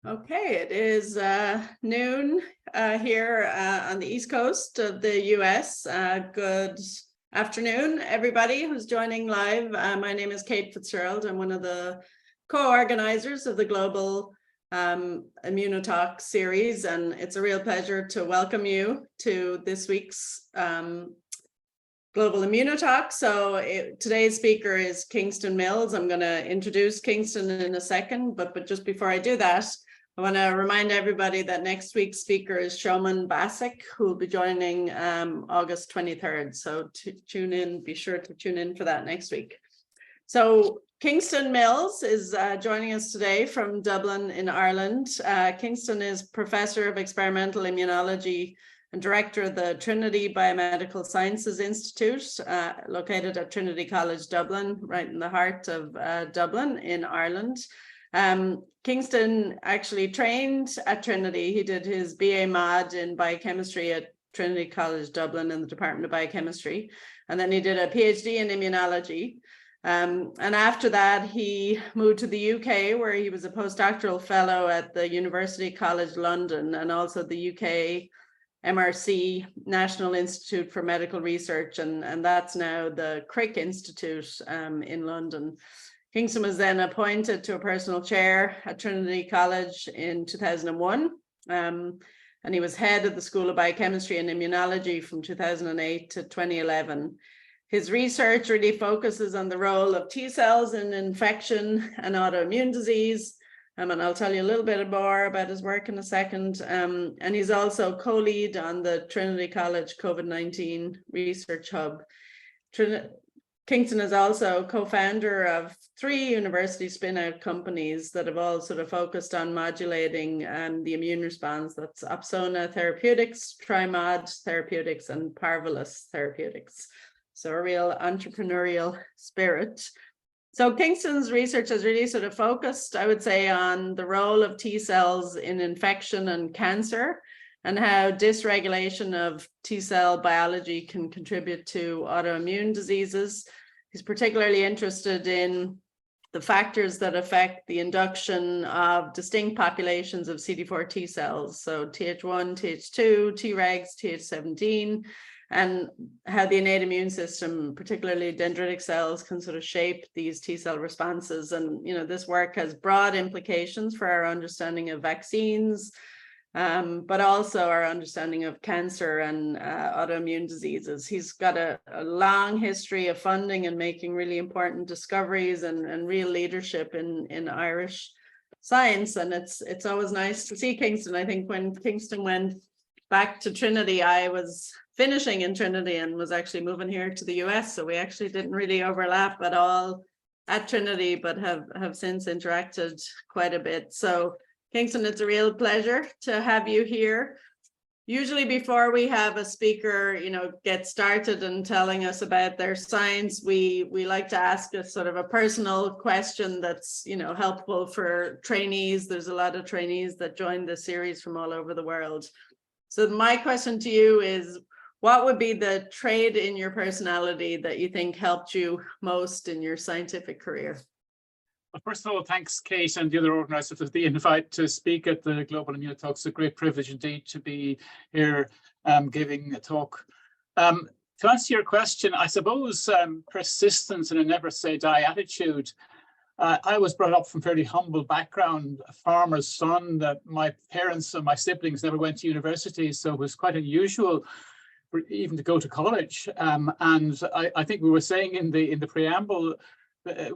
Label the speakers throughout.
Speaker 1: Okay, it is noon here on the East Coast of the US. Good afternoon, everybody who's joining live. My name is Kate Fitzgerald. I'm one of the co-organizers of the Global IMMUNOTALK series, and it's a real pleasure to welcome you to this week's Global IMMUNOTALK. So today's speaker is Kingston Mills. I'm going to introduce Kingston in a second, but just before I do that, I want to remind everybody that next week's speaker is Showman Basic, who will be joining August 23rd. So tune in, be sure to tune in for that next week. So Kingston Mills is joining us today from Dublin in Ireland. Kingston is Professor of Experimental Immunology and Director of the Trinity Biomedical Sciences Institute, located at Trinity College Dublin, right in the heart of Dublin in Ireland. Kingston actually trained at Trinity. He did his BA Mod in biochemistry at Trinity College Dublin in the Department of Biochemistry. And then he did a PhD in immunology. And after that, he moved to the UK, where he was a postdoctoral fellow at the University College London and also the UK MRC, National Institute for Medical Research, and that's now the Crick Institute in London. Kingston was then appointed to a personal chair at Trinity College in 2001, and he was head of the School of Biochemistry and Immunology from 2008 to 2011. His research really focuses on the role of T cells in infection and autoimmune disease, and I'll tell you a little bit more about his work in a second. And he's also co-lead on the Trinity College COVID-19 Research Hub. Kingston is also co-founder of 3 university spin-out companies that have all sort of focused on modulating the immune response. That's Opsona Therapeutics, Trimod Therapeutics, and Parvulus Therapeutics. So a real entrepreneurial spirit. So Kingston's research has really sort of focused, I would say, on the role of T cells in infection and cancer, and how dysregulation of T cell biology can contribute to autoimmune diseases. He's particularly interested in the factors that affect the induction of distinct populations of CD4 T cells, so Th1, Th2, Tregs, Th17, and how the innate immune system, particularly dendritic cells, can sort of shape these T cell responses. And, you know, this work has broad implications for our understanding of vaccines, but also our understanding of cancer and autoimmune diseases. He's got a long history of funding and making really important discoveries and real leadership in Irish science. And it's always nice to see Kingston. I think when Kingston went back to Trinity, I was finishing in Trinity and was actually moving here to the US. So we actually didn't really overlap at all at Trinity, but have since interacted quite a bit. So Kingston, it's a real pleasure to have you here. Usually before we have a speaker, you know, get started and telling us about their science, we like to ask a sort of a personal question that's, you know, helpful for trainees. There's a lot of trainees that join the series from all over the world. So my question to you is, what would be the trait in your personality that you think helped you most in your scientific career?
Speaker 2: Well, first of all, thanks, Kate, and the other organisers for the invite to speak at the Global IMMUNOTALK. It's a great privilege indeed to be here giving a talk. To answer your question, I suppose persistence and a never say die attitude. I was brought up from a fairly humble background, a farmer's son. That my parents and my siblings never went to university, so it was quite unusual for even to go to college. And I think we were saying in the preamble,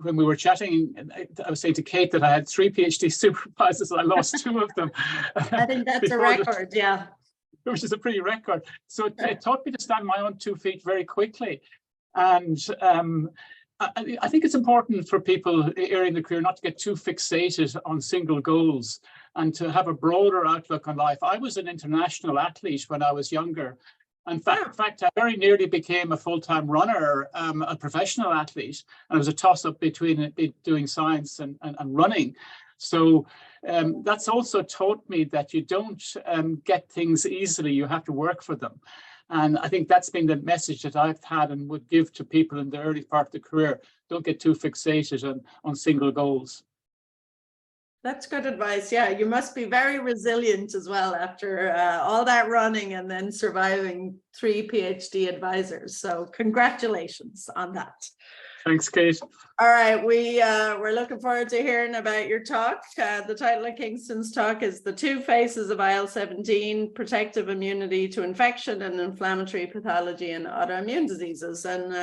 Speaker 2: when we were chatting, I was saying to Kate that I had 3 PhD supervisors and I lost 2 of them.
Speaker 1: I think that's a record, yeah.
Speaker 2: Which is a pretty record. So it taught me to stand on my own 2 feet very quickly. And I think it's important for people early in the career not to get too fixated on single goals and to have a broader outlook on life. I was an international athlete when I was younger. In fact, I very nearly became a full-time runner, a professional athlete, and it was a toss-up between doing science and running. So that's also taught me that you don't get things easily, you have to work for them. And I think that's been the message that I've had and would give to people in the early part of the career. Don't get too fixated on single goals.
Speaker 1: That's good advice. Yeah, you must be very resilient as well after all that running and then surviving 3 PhD advisors. So congratulations on that.
Speaker 2: Thanks, Kate.
Speaker 1: All right, we're looking forward to hearing about your talk. The title of Kingston's talk is The Two Faces of IL-17, Protective Immunity to Infection and Inflammatory Pathology in Autoimmune Diseases. And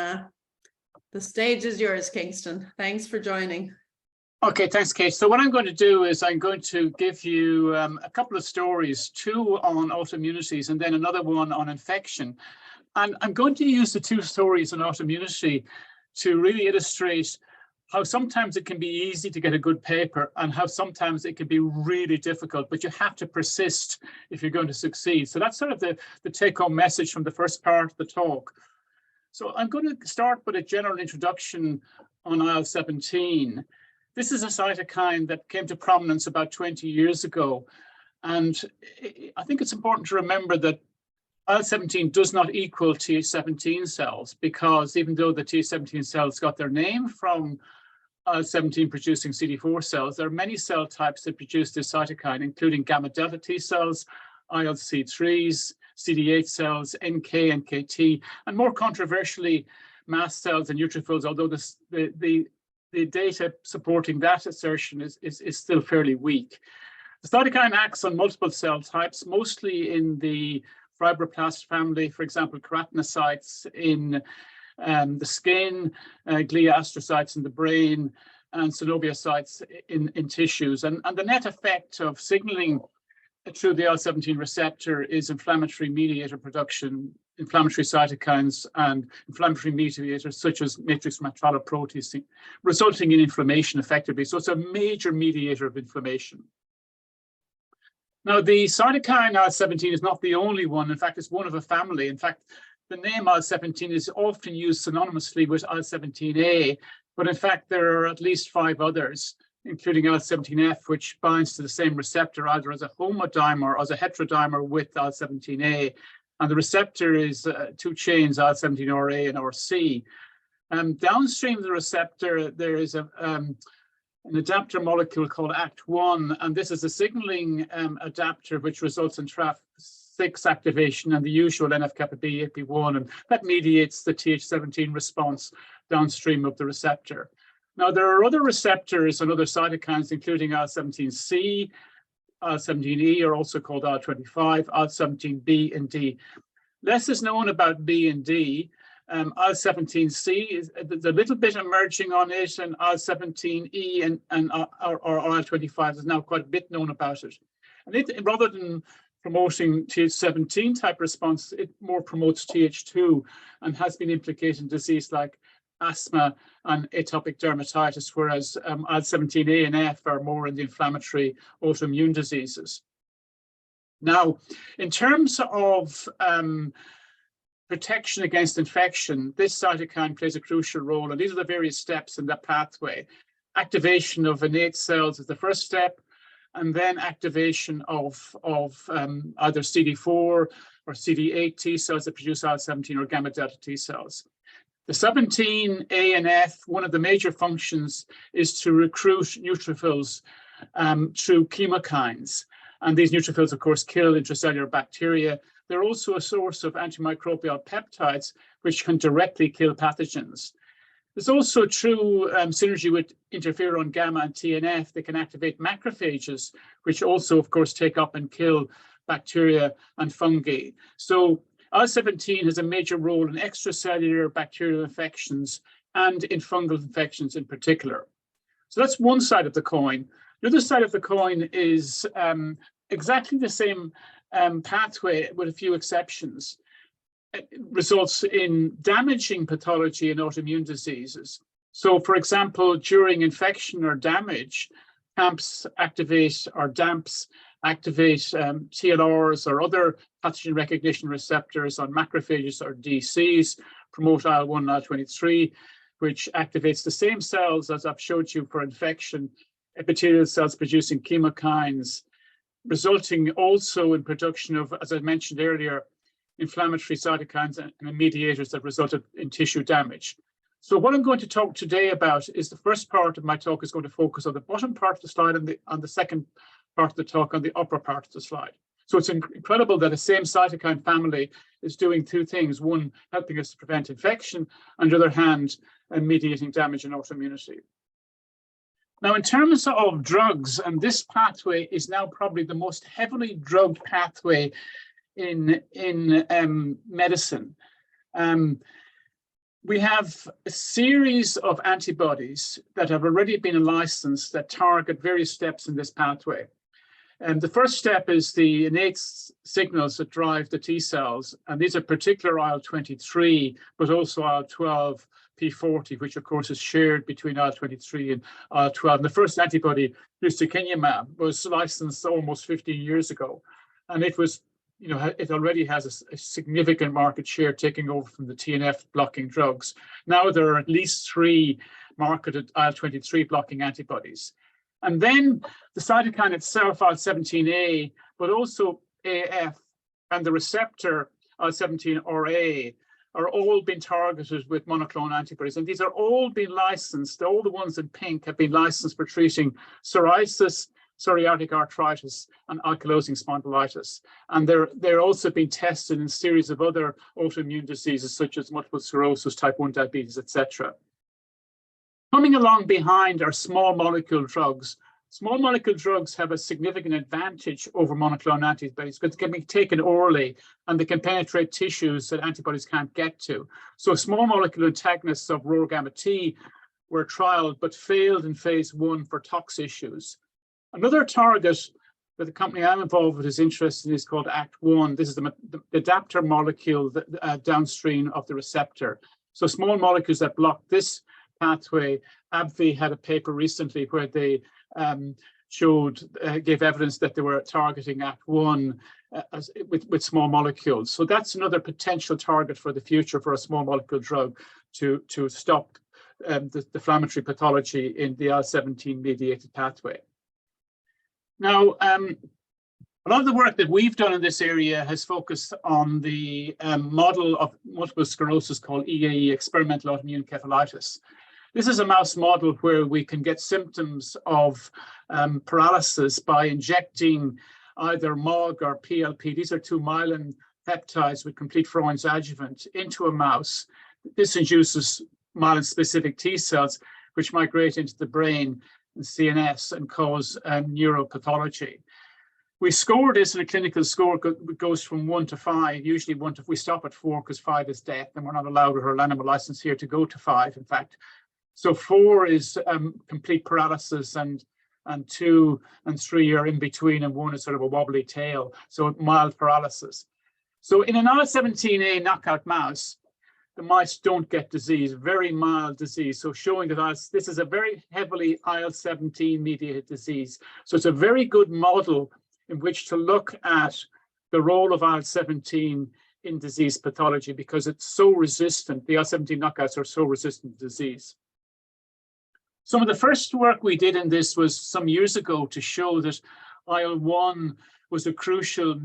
Speaker 1: the stage is yours, Kingston. Thanks for joining.
Speaker 2: Okay, thanks, Kate. So what I'm going to do is I'm going to give you a couple of stories, 2 on autoimmunities and then another one on infection. And I'm going to use the 2 stories on autoimmunity to really illustrate how sometimes it can be easy to get a good paper and how sometimes it can be really difficult, but you have to persist if you're going to succeed. So that's sort of the take-home message from the first part of the talk. So I'm going to start with a general introduction on IL-17. This is a cytokine that came to prominence about 20 years ago. And I think it's important to remember that IL-17 does not equal Th17 cells, because even though the Th17 cells got their name from IL-17 producing CD4 cells, there are many cell types that produce this cytokine, including gamma delta T cells, ILC3s, CD8 cells, NK, NKT, and more controversially, mast cells and neutrophils, although the data supporting that assertion is still fairly weak. The cytokine acts on multiple cell types, mostly in the fibroblast family, for example, keratinocytes in the skin, glia astrocytes in the brain, and synoviocytes in tissues. And the net effect of signaling through the IL-17 receptor is inflammatory mediator production, inflammatory cytokines and inflammatory mediators such as matrix metalloproteins, resulting in inflammation effectively. So it's a major mediator of inflammation. Now, the cytokine IL-17 is not the only one. In fact, it's one of a family. In fact, the name IL-17 is often used synonymously with IL-17A, but in fact, there are at least 5 others, including IL-17F, which binds to the same receptor either as a homodimer or as a heterodimer with IL-17A. And the receptor is 2 chains, IL-17RA and RC. Downstream of the receptor, there is an adapter molecule called ACT1, and this is a signaling adapter which results in TRAF6 activation and the usual NF-kappa B, AP1, and that mediates the Th17 response downstream of the receptor. Now, there are other receptors and other cytokines, including IL-17C, IL-17E, are also called IL-25, IL-17B and D. Less is known about B and D. IL-17C, there's a little bit emerging on it, and IL-17E or IL-25 is now quite a bit known about it. And rather than promoting Th17 type response, it more promotes Th2 and has been implicated in disease like asthma and atopic dermatitis, whereas IL-17A and F are more in the inflammatory autoimmune diseases. Now, in terms of protection against infection, this cytokine plays a crucial role, and these are the various steps in that pathway. Activation of innate cells is the first step, and then activation of either CD4 or CD8 T cells that produce IL-17 or gamma delta T cells. The 17A and F, one of the major functions is to recruit neutrophils through chemokines. And these neutrophils, of course, kill intracellular bacteria. They're also a source of antimicrobial peptides, which can directly kill pathogens. There's also true synergy with interferon gamma and TNF. They can activate macrophages, which also, of course, take up and kill bacteria and fungi. So IL-17 has a major role in extracellular bacterial infections and in fungal infections in particular. So that's one side of the coin. The other side of the coin is exactly the same pathway with a few exceptions. It results in damaging pathology in autoimmune diseases. So, for example, during infection or damage, CAMPs activate or DAMPs activate TLRs or other pathogen recognition receptors on macrophages or DCs, promote IL-1 and IL-23, which activates the same cells as I've showed you for infection, epithelial cells producing chemokines, resulting also in production of, as I mentioned earlier, inflammatory cytokines and mediators that resulted in tissue damage. So what I'm going to talk today about is the first part of my talk is going to focus on the bottom part of the slide and on the second part of the talk on the upper part of the slide. So it's incredible that the same cytokine family is doing two things. One, helping us to prevent infection, and on the other hand, mediating damage and autoimmunity. Now, in terms of drugs, and this pathway is now probably the most heavily drugged pathway in medicine. We have a series of antibodies that have already been licensed that target various steps in this pathway. The first step is the innate signals that drive the T cells, and these are particular IL-23, but also IL-12, P40, which of course is shared between IL-23 and IL-12. And the first antibody, ustekinumab, was licensed almost 15 years ago, and it was, it already has a significant market share, taking over from the TNF blocking drugs. Now there are at least 3 marketed IL-23 blocking antibodies. And then the cytokine itself, IL-17A, but also AF and the receptor IL-17 aureu are all being targeted with monoclonal antibodies. And these are all being licensed. All the ones in pink have been licensed for treating psoriasis, psoriatic arthritis, and ankylosing spondylitis. And they're also being tested in a series of other autoimmune diseases, such as multiple sclerosis, type 1 diabetes, etc. Coming along behind are small molecule drugs. Small molecule drugs have a significant advantage over monoclonal antibodies because they can be taken orally and they can penetrate tissues that antibodies can't get to. So small molecule antagonists of aureu gamma T were trialed but failed in phase 1 for tox issues. Another target that the company I'm involved with is interested in is called ACT1. This is the adapter molecule downstream of the receptor. So small molecules that block this pathway. AbbVie had a paper recently where they gave evidence that they were targeting ACT1 with small molecules. So that's another potential target for the future for a small molecule drug to stop the inflammatory pathology in the IL-17 mediated pathway. Now, a lot of the work that we've done in this area has focused on the model of multiple sclerosis called EAE, experimental autoimmune encephalitis. This is a mouse model where we can get symptoms of paralysis by injecting either MOG or PLP. These are 2 myelin peptides with complete Freund's adjuvant into a mouse. This induces myelin-specific T cells, which migrate into the brain and CNS and cause neuropathology. We score this in a clinical score. It goes from 1 to 5. Usually we stop at 4 because 5 is death, and we're not allowed with our animal license here to go to 5, in fact. So 4 is complete paralysis, and 2 and 3 are in between, and 1 is sort of a wobbly tail, so mild paralysis. So in an IL-17A knockout mouse, the mice don't get disease, very mild disease. So showing that this is a very heavily IL-17 mediated disease. So it's a very good model in which to look at the role of IL-17 in disease pathology because it's so resistant. The IL-17 knockouts are so resistant to disease. Some of the first work we did in this was some years ago to show that IL-1 was a crucial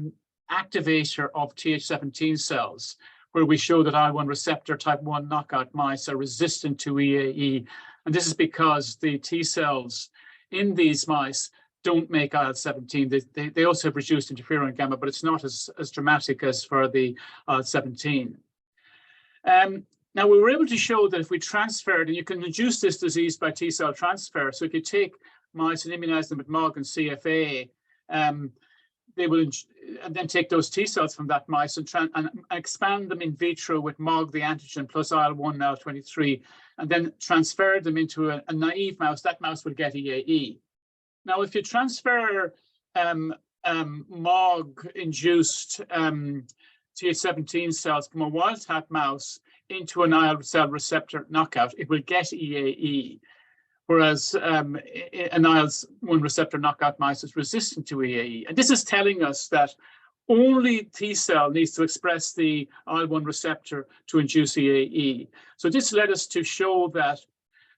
Speaker 2: activator of Th17 cells, where we show that IL-1 receptor type 1 knockout mice are resistant to EAE. And this is because the T cells in these mice don't make IL-17. They also have reduced interferon gamma, but it's not as dramatic as for the IL-17. Now, we were able to show that if we transferred, and you can induce this disease by T cell transfer. So if you take mice and immunize them with MOG and CFA, they will and then take those T cells from that mice and expand them in vitro with MOG, the antigen, plus IL-1 and IL-23, and then transfer them into a naive mouse. That mouse will get EAE. Now, if you transfer MOG-induced Th17 cells from a wild-type mouse into an IL cell receptor knockout, it will get EAE, whereas an IL-1 receptor knockout mouse is resistant to EAE. And this is telling us that only T cell needs to express the IL-1 receptor to induce EAE. So this led us to show that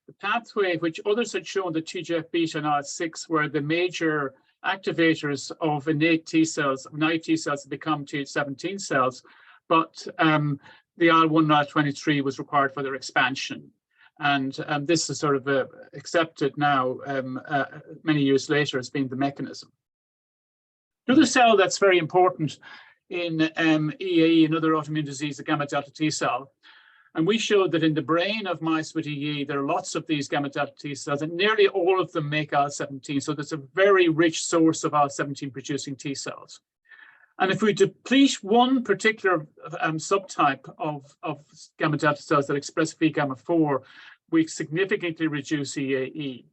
Speaker 2: the pathway, which others had shown, the TGF-beta and IL-6, were the major activators of innate T cells, naive T cells to become Th17 cells, but the IL-1 and IL-23 was required for their expansion. And this is sort of accepted now many years later as being the mechanism. Another cell that's very important in EAE and other autoimmune disease, the gamma delta T cell. And we showed that in the brain of mice with EAE, there are lots of these gamma delta T cells, and nearly all of them make IL-17. So there's a very rich source of IL-17 producing T cells. And if we deplete one particular subtype of gamma delta cells that express phi gamma 4, we significantly reduce EAE.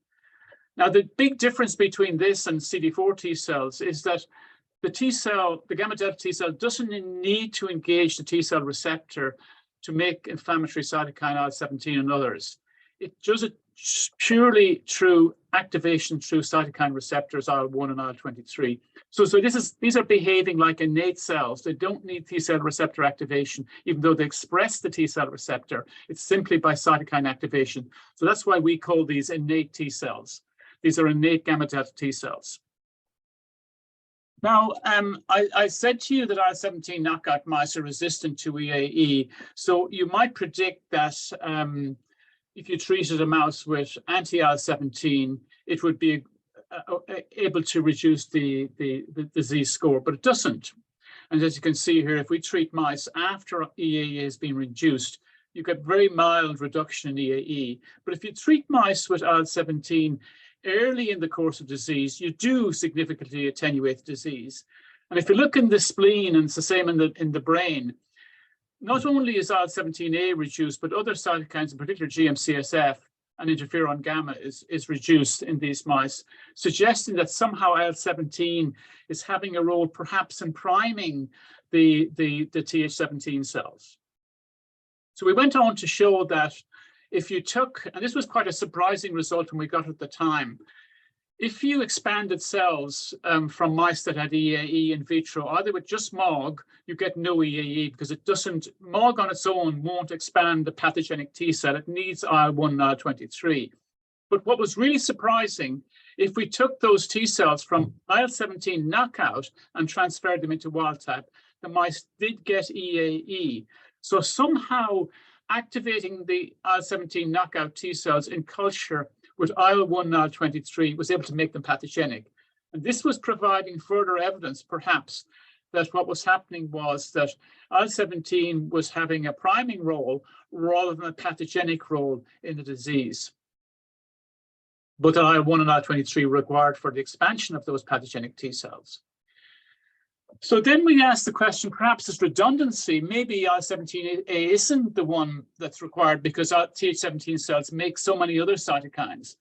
Speaker 2: Now, the big difference between this and CD4 T cells is that the T cell, the gamma delta T cell, doesn't need to engage the T cell receptor to make inflammatory cytokine IL-17 and others. It does it purely through activation through cytokine receptors IL-1 and IL-23. So these are behaving like innate cells. They don't need T cell receptor activation, even though they express the T cell receptor. It's simply by cytokine activation. So that's why we call these innate T cells. These are innate gamma delta T cells. Now, I said to you that IL-17 knockout mice are resistant to EAE. So you might predict that if you treated a mouse with anti-IL-17, it would be able to reduce the disease score, but it doesn't. And as you can see here, if we treat mice after EAE has been reduced, you get very mild reduction in EAE. But if you treat mice with IL-17 early in the course of disease, you do significantly attenuate the disease. And if you look in the spleen, and it's the same in the brain, not only is IL-17A reduced, but other cytokines, in particular GM-CSF and interferon gamma is reduced in these mice, suggesting that somehow IL-17 is having a role perhaps in priming the Th17 cells. So we went on to show that if you took, and this was quite a surprising result when we got it at the time, if you expanded cells from mice that had EAE in vitro, either with just MOG, you get no EAE because it doesn't, MOG on its own won't expand the pathogenic T cell. It needs IL-1 and IL-23. But what was really surprising, if we took those T cells from IL-17 knockout and transferred them into wild type, the mice did get EAE. So somehow activating the IL-17 knockout T cells in culture with IL-1 and IL-23 was able to make them pathogenic. And this was providing further evidence, perhaps, that what was happening was that IL-17 was having a priming role rather than a pathogenic role in the disease. But that IL-1 and IL-23 were required for the expansion of those pathogenic T cells. So then we asked the question, perhaps this redundancy, maybe IL-17A isn't the one that's required because our Th17 cells make so many other cytokines.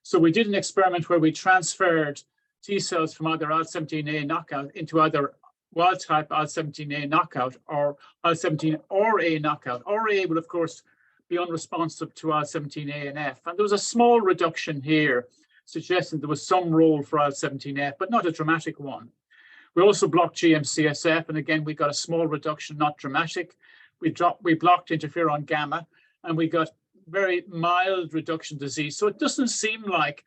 Speaker 2: So we did an experiment where we transferred T cells from either IL-17A knockout into either wild type IL-17A knockout or IL-17 aureu knockout. Aureu will, of course, be unresponsive to IL-17A and F. And there was a small reduction here, suggesting there was some role for IL-17F, but not a dramatic one. We also blocked GM-CSF, and again, we got a small reduction, not dramatic. We blocked interferon gamma, and we got very mild reduction disease. So it doesn't seem like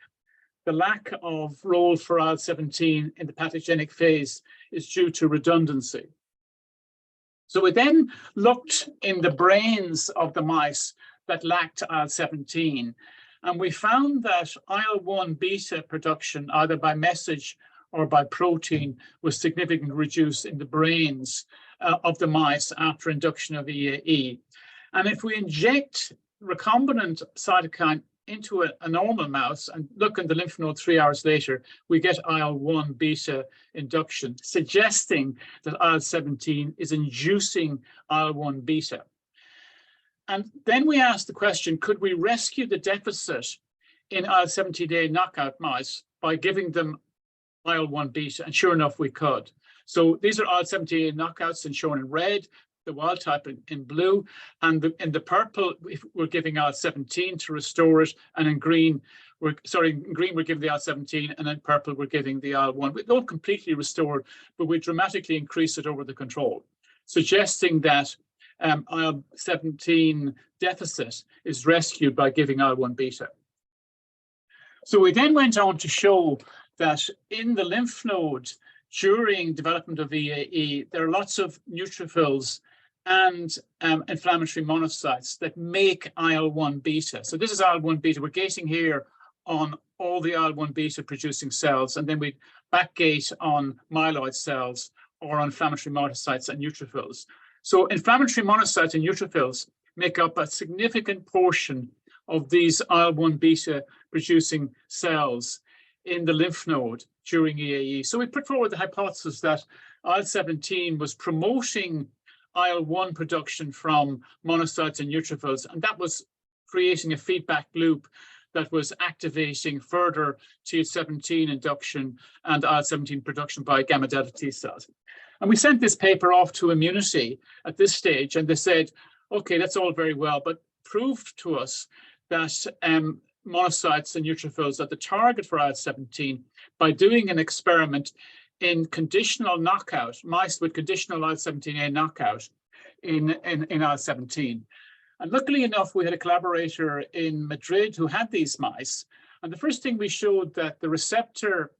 Speaker 2: the lack of role for IL-17 in the pathogenic phase is due to redundancy. So we then looked in the brains of the mice that lacked IL-17, and we found that IL-1 beta production, either by message or by protein, was significantly reduced in the brains of the mice after induction of EAE. And if we inject recombinant cytokine into a normal mouse and look in the lymph node 3 hours later, we get IL-1 beta induction, suggesting that IL-17 is inducing IL-1 beta. And then we asked the question, could we rescue the deficit in IL-17A knockout mice by giving them IL-1 beta? And sure enough, we could. So these are IL-17A knockouts and shown in red, the wild type in blue, and in the purple, we're giving IL-17 to restore it, and in green, we're giving the IL-17, and in purple, we're giving the IL-1. We don't completely restore it, but we dramatically increase it over the control, suggesting that IL-17 deficit is rescued by giving IL-1 beta. So we then went on to show that in the lymph node, during development of EAE, there are lots of neutrophils and inflammatory monocytes that make IL-1 beta. So this is IL-1 beta. We're gating here on all the IL-1 beta producing cells, and then we backgate on myeloid cells or on inflammatory monocytes and neutrophils. So inflammatory monocytes and neutrophils make up a significant portion of these IL-1 beta producing cells in the lymph node during EAE. So we put forward the hypothesis that IL-17 was promoting IL-1 production from monocytes and neutrophils, and that was creating a feedback loop that was activating further Th17 induction and IL-17 production by gamma delta T cells. And we sent this paper off to Immunity at this stage, and they said, okay, that's all very well, but prove to us that monocytes and neutrophils are the target for IL-17 by doing an experiment in conditional knockout, mice with conditional IL-17A knockout in IL-17. And luckily enough, we had a collaborator in Madrid who had these mice. And the first thing we showed that the receptor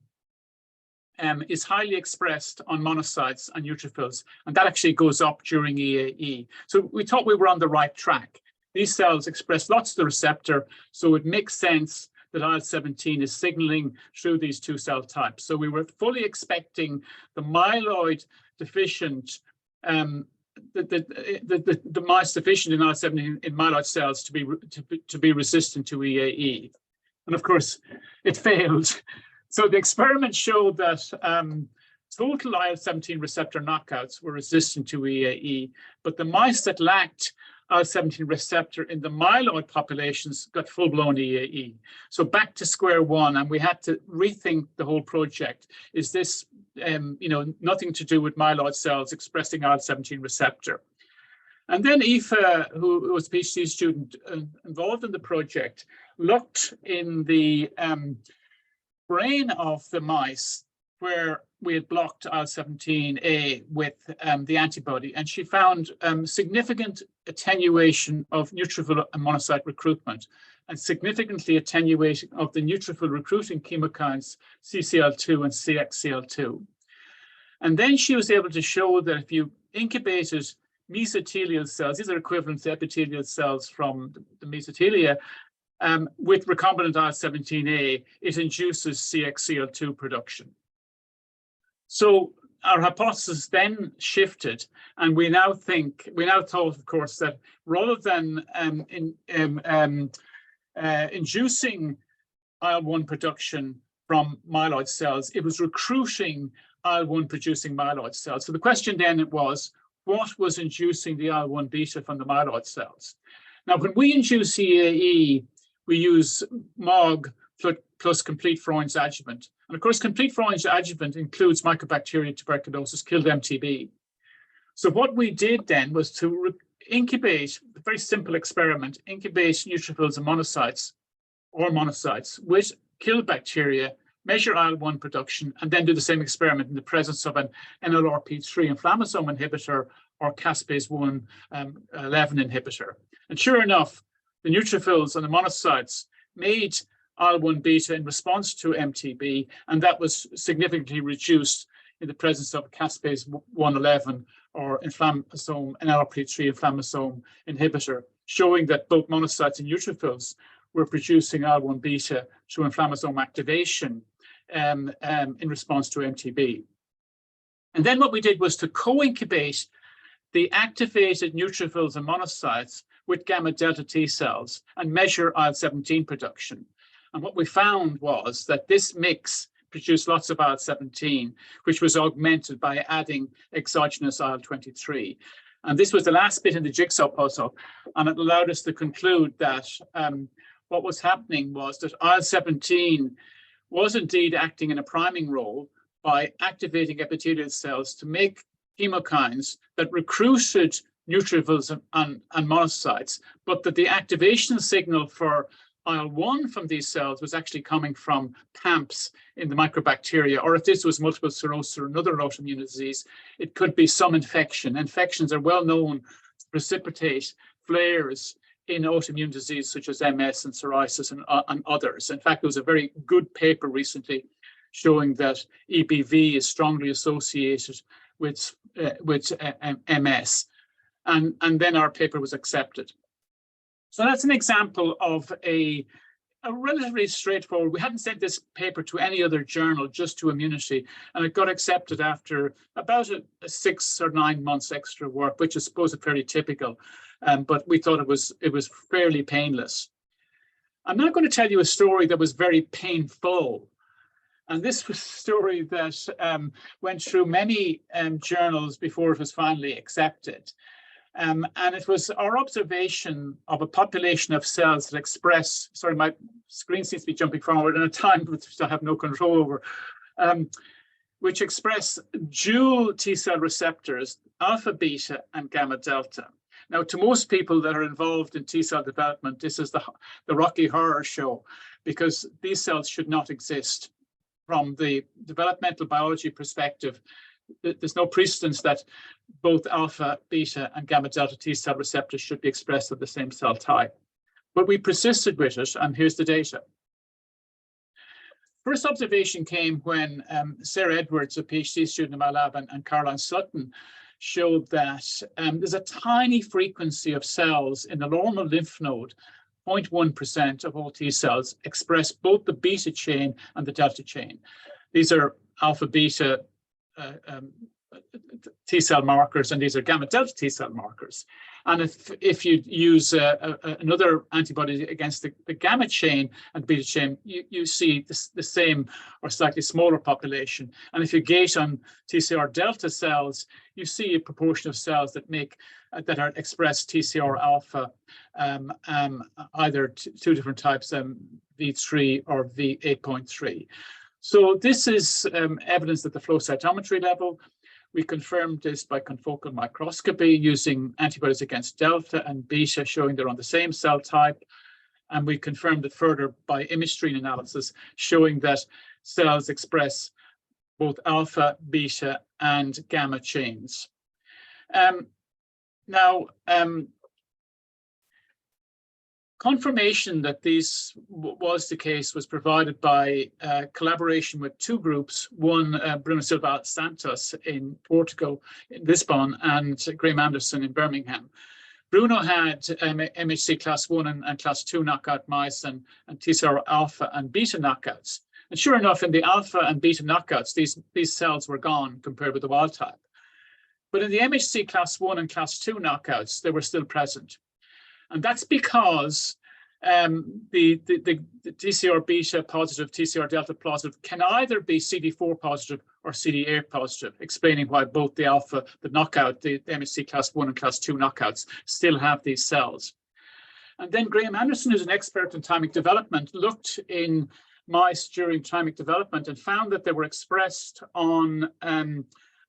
Speaker 2: is highly expressed on monocytes and neutrophils, and that actually goes up during EAE. So we thought we were on the right track. These cells express lots of the receptor, so it makes sense that IL-17 is signaling through these two cell types. So we were fully expecting the myeloid deficient, the mice deficient in IL-17 in myeloid cells to be resistant to EAE. And of course, it failed. So the experiment showed that total IL-17 receptor knockouts were resistant to EAE, but the mice that lacked IL-17 receptor in the myeloid populations got full-blown EAE. So back to square one, and we had to rethink the whole project. Is this, nothing to do with myeloid cells expressing IL-17 receptor? And then Aoife, who was a PhD student involved in the project, looked in the brain of the mice where we had blocked IL-17A with the antibody, and she found significant attenuation of neutrophil and monocyte recruitment, and significantly attenuation of the neutrophil recruiting chemokines CCL2 and CXCL2. And then she was able to show that if you incubated mesothelial cells, these are equivalent to epithelial cells from the mesothelia, with recombinant IL-17A, it induces CXCL2 production. So our hypothesis then shifted, and we now thought, of course, that rather than inducing IL-1 production from myeloid cells, it was recruiting IL-1 producing myeloid cells. So the question then was, what was inducing the IL-1 beta from the myeloid cells? Now, when we induce EAE, we use MOG plus complete Freund's adjuvant. And of course, complete Freund's adjuvant includes Mycobacterium tuberculosis, killed MTB. So what we did then was to incubate, a very simple experiment, incubate neutrophils and monocytes with killed bacteria, measure IL-1 production, and then do the same experiment in the presence of an NLRP3 inflammasome inhibitor or caspase-1 11 inhibitor. And sure enough, the neutrophils and the monocytes made IL-1 beta in response to MTB, and that was significantly reduced in the presence of caspase-111 or inflammasome, NLRP3 inflammasome inhibitor, showing that both monocytes and neutrophils were producing IL-1 beta through inflammasome activation in response to MTB. And then what we did was to co-incubate the activated neutrophils and monocytes with gamma delta T cells and measure IL-17 production. And what we found was that this mix produced lots of IL-17, which was augmented by adding exogenous IL-23. And this was the last bit in the jigsaw puzzle, and it allowed us to conclude that what was happening was that IL-17 was indeed acting in a priming role by activating epithelial cells to make chemokines that recruited neutrophils and monocytes, but that the activation signal for IL-1 from these cells was actually coming from PAMPs in the microbacteria, or if this was multiple sclerosis or another autoimmune disease, it could be some infection. Infections are well known to precipitate flares in autoimmune disease such as MS and psoriasis and others. In fact, there was a very good paper recently showing that EBV is strongly associated with MS. and then our paper was accepted. So that's an example of a relatively straightforward. We hadn't sent this paper to any other journal, just to Immunity, and it got accepted after about a 6 or 9 months extra work, which I suppose is fairly typical, but we thought it was fairly painless. I'm now going to tell you a story that was very painful. And this was a story that went through many journals before it was finally accepted. And it was our observation of a population of cells that express, sorry, my screen seems to be jumping forward in a time which I have no control over, which express dual T cell receptors, alpha, beta, and gamma delta. Now, to most people that are involved in T cell development, this is the Rocky Horror Show, because these cells should not exist. From the developmental biology perspective, there's no precedence that both alpha, beta, and gamma delta T cell receptors should be expressed at the same cell type. But we persisted with it, and here's the data. First observation came when Sarah Edwards, a PhD student in my lab, and Caroline Sutton showed that there's a tiny frequency of cells in the normal lymph node, 0.1% of all T cells express both the beta chain and the delta chain. These are alpha beta T cell markers, and these are gamma delta T cell markers. And if you use another antibody against the gamma chain and beta chain, you see the same or slightly smaller population. And if you gate on TCR delta cells, you see a proportion of cells that that are expressed TCR alpha, either two different types, V3 or V8.3. So this is evidence at the flow cytometry level. We confirmed this by confocal microscopy using antibodies against delta and beta, showing they're on the same cell type. And we confirmed it further by image stream analysis, showing that cells express both alpha, beta, and gamma chains. Confirmation that this was the case was provided by collaboration with two groups, one Bruno Silva Santos in Portugal, in Lisbon, and Graham Anderson in Birmingham. Bruno had MHC class 1 and class 2 knockout mice and TCR alpha and beta knockouts. And sure enough, in the alpha and beta knockouts, these cells were gone compared with the wild type. But in the MHC class 1 and class 2 knockouts, they were still present. And that's because the TCR beta positive, TCR delta positive can either be CD4 positive or CD8 positive, explaining why both the alpha, the knockout, the MHC class 1 and class 2 knockouts still have these cells. And then Graham Anderson, who's an expert in thymic development, looked in mice during thymic development and found that they were expressed on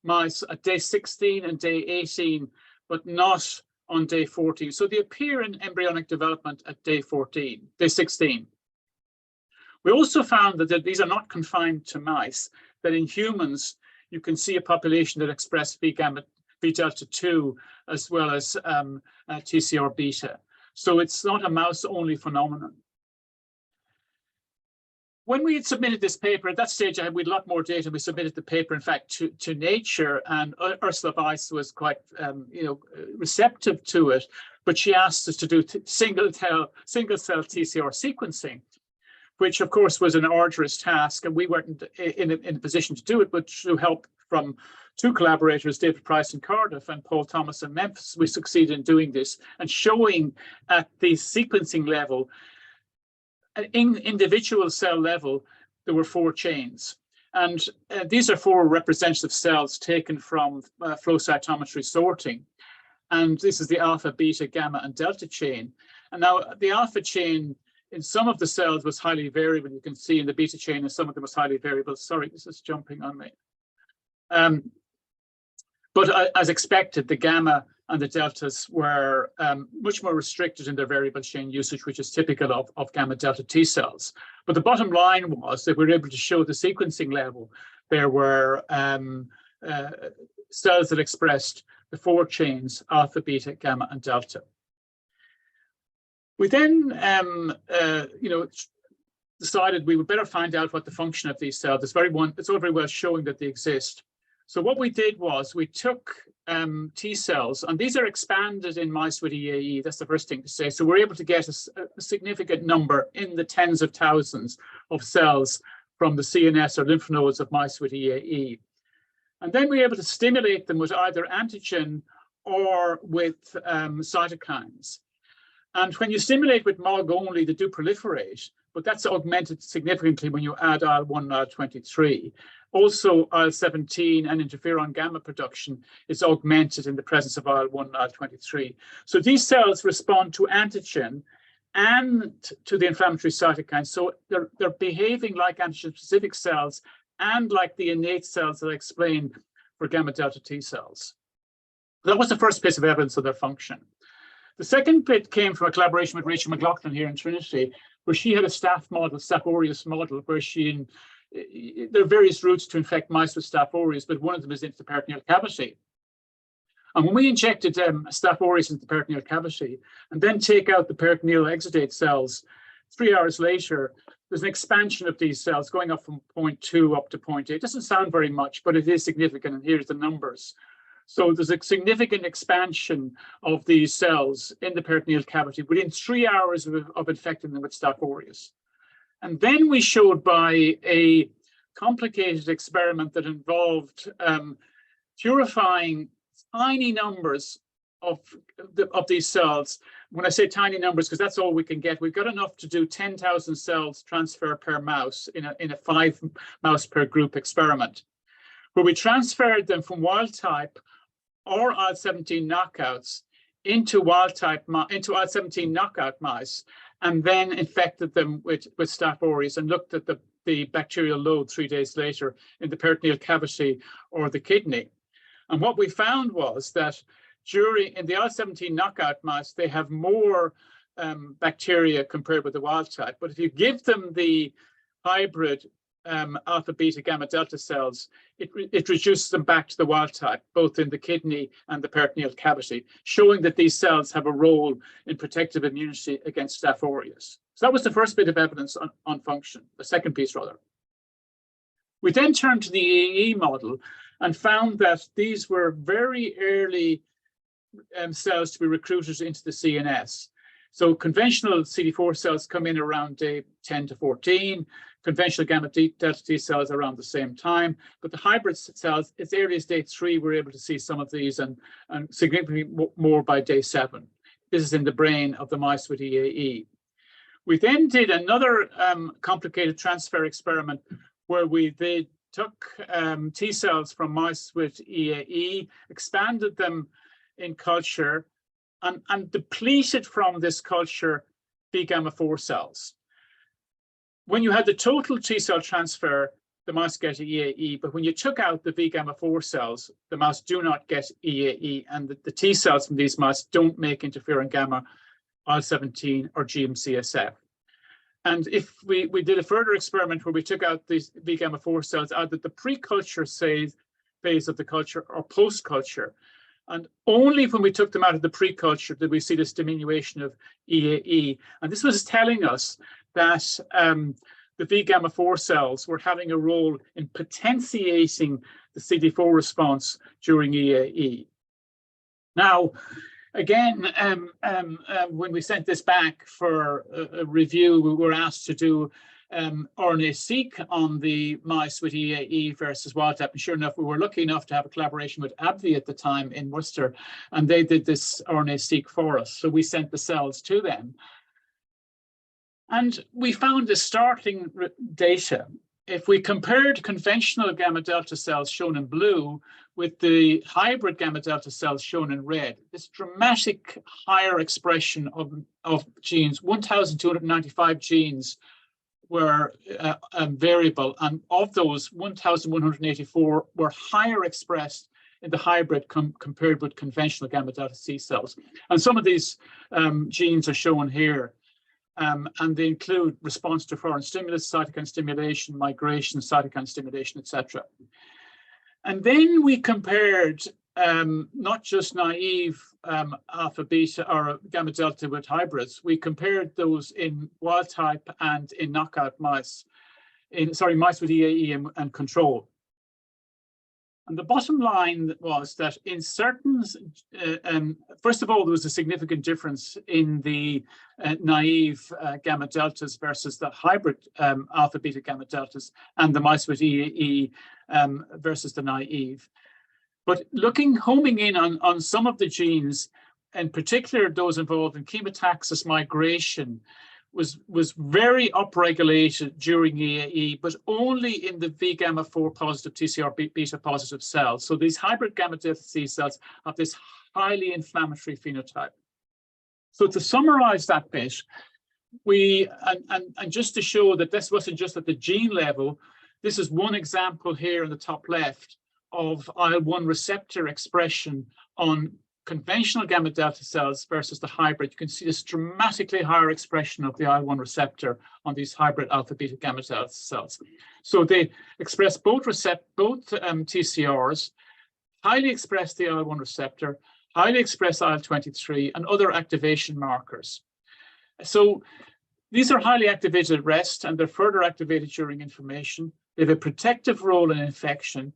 Speaker 2: mice at day 16 and day 18, but not on day 14. So they appear in embryonic development at day 16. We also found that these are not confined to mice, that in humans, you can see a population that express V delta 2 as well as TCR beta. So it's not a mouse-only phenomenon. When we had submitted this paper, at that stage, we had a lot more data. We submitted the paper, in fact, to Nature, and Ursula Weiss was quite, receptive to it. But she asked us to do single cell TCR sequencing, which, of course, was an arduous task, and we weren't in a position to do it. But through help from two collaborators, David Price in Cardiff and Paul Thomas in Memphis, we succeeded in doing this and showing at the sequencing level, in individual cell level, there were 4 chains. And these are 4 representative cells taken from flow cytometry sorting. And this is the alpha, beta, gamma, and delta chain. And now the alpha chain in some of the cells was highly variable. You can see in the beta chain, and some of them was highly variable. Sorry, this is jumping on me. But as expected, the gamma and the deltas were much more restricted in their variable chain usage, which is typical of gamma delta T cells. But the bottom line was that we were able to show the sequencing level. There were cells that expressed the 4 chains, alpha, beta, gamma, and delta. We then, decided we would better find out what the function of these cells is. It's all very well showing that they exist, So what we did was we took T cells, and these are expanded in mice with EAE. That's the first thing to say. So we're able to get a significant number in the tens of thousands of cells from the CNS or lymph nodes of mice with EAE. And then we're able to stimulate them with either antigen or with cytokines. And when you stimulate with MOG only, they do proliferate, but that's augmented significantly when you add IL-1 and IL-23. Also, IL-17 and interferon gamma production is augmented in the presence of IL-1 and IL-23. So these cells respond to antigen and to the inflammatory cytokines. So they're behaving like antigen-specific cells and like the innate cells that I explained for gamma delta T cells. That was the first piece of evidence of their function. The second bit came from a collaboration with Rachel McLaughlin here in Trinity, where she had a Staph model, Staph aureus model, where there are various routes to infect mice with Staph aureus, but one of them is into the peritoneal cavity. And when we injected Staph aureus into the peritoneal cavity and then take out the peritoneal exudate cells, 3 hours later, there's an expansion of these cells going up from 0.2 up to 0.8. It doesn't sound very much, but it is significant, and here's the numbers. So there's a significant expansion of these cells in the peritoneal cavity within 3 hours of infecting them with Staph aureus. And then we showed by a complicated experiment that involved purifying tiny numbers of these cells. When I say tiny numbers, because that's all we can get, we've got enough to do 10,000 cells transfer per mouse in a 5 mouse per group experiment, where we transferred them from wild type or IL-17 knockouts into IL-17 knockout mice, and then infected them with Staph aureus and looked at the bacterial load 3 days later in the peritoneal cavity or the kidney. And what we found was that in the IL-17 knockout mice, they have more bacteria compared with the wild type. But if you give them the hybrid alpha, beta, gamma, delta cells, it reduces them back to the wild type, both in the kidney and the peritoneal cavity, showing that these cells have a role in protective immunity against Staph aureus. So that was the first bit of evidence on function, the second piece rather. We then turned to the EAE model and found that these were very early cells to be recruited into the CNS. So conventional CD4 cells come in around day 10 to 14, conventional gamma delta T cells around the same time, but the hybrid cells, as early as day 3, we're able to see some of these and significantly more by day 7. This is in the brain of the mice with EAE. We then did another complicated transfer experiment where they took T cells from mice with EAE, expanded them in culture, and depleted from this culture B gamma 4 cells. When you had the total T cell transfer, the mouse get EAE, but when you took out the V gamma 4 cells, the mouse do not get EAE, and the T cells from these mice don't make interferon gamma, IL-17, or GM-CSF. And if we did a further experiment where we took out these V gamma 4 cells out of the pre-culture phase of the culture or post-culture, and only when we took them out of the pre-culture did we see this diminution of EAE. And this was telling us that the V gamma 4 cells were having a role in potentiating the CD4 response during EAE. Now, again, when we sent this back for a review, we were asked to do RNA-seq on the mice with EAE versus wild type. And sure enough, we were lucky enough to have a collaboration with AbbVie at the time in Worcester, and they did this RNA-seq for us. So we sent the cells to them. And we found the starting data. If we compared conventional gamma delta cells shown in blue with the hybrid gamma delta cells shown in red, this dramatic higher expression of genes, 1,295 genes were variable, and of those, 1,184 were higher expressed in the hybrid compared with conventional gamma delta C cells. And some of these genes are shown here. And they include response to foreign stimulus, cytokine stimulation, migration, cytokine stimulation, etc. And then we compared not just naive alpha, beta, or gamma delta with hybrids. We compared those in wild type and in knockout mice, mice with EAE and control. And the bottom line was that in certain, first of all, there was a significant difference in the naive gamma deltas versus the hybrid alpha beta gamma deltas, and the mice with EAE versus the naive. But homing in on some of the genes, in particular those involved in chemotaxis migration, was very upregulated during EAE, but only in the V gamma 4 positive TCR beta positive cells. So these hybrid gamma delta T cells have this highly inflammatory phenotype. So to summarize that bit, and just to show that this wasn't just at the gene level, this is one example here in the top left of IL-1 receptor expression on conventional gamma delta cells versus the hybrid. You can see this dramatically higher expression of the IL-1 receptor on these hybrid alpha beta gamma delta cells. So they express both TCRs, highly express the IL-1 receptor, highly express IL-23 and other activation markers. So these are highly activated at rest, and they're further activated during inflammation. They have a protective role in infection,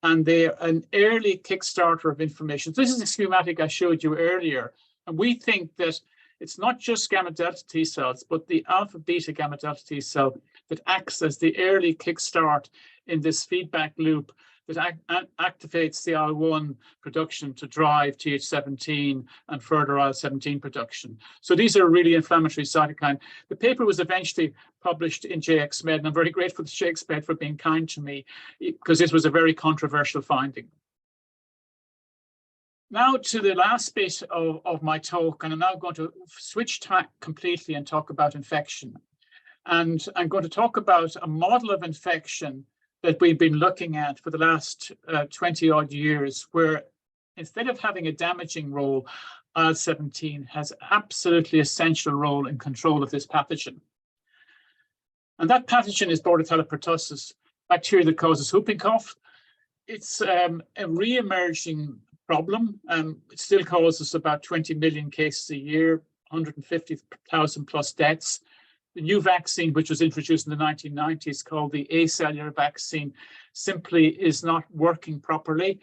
Speaker 2: and they're an early kickstarter of inflammation. So this is a schematic I showed you earlier. And we think that it's not just gamma delta T cells, but the alpha beta gamma delta T cell that acts as the early kickstart in this feedback loop that activates the IL-1 production to drive Th17 and further IL-17 production. So these are really inflammatory cytokine. The paper was eventually published in JXMed, and I'm very grateful to JXMed for being kind to me, because this was a very controversial finding. Now to the last bit of my talk, and I'm now going to switch tack completely and talk about infection. And I'm going to talk about a model of infection that we've been looking at for the last 20 odd years, where instead of having a damaging role, IL-17 has absolutely essential role in control of this pathogen. And that pathogen is Bordetella Pertussis, bacteria that causes whooping cough. It's a re-emerging problem. It still causes about 20 million cases a year, 150,000 plus deaths. The new vaccine, which was introduced in the 1990s, called the acellular vaccine, simply is not working properly.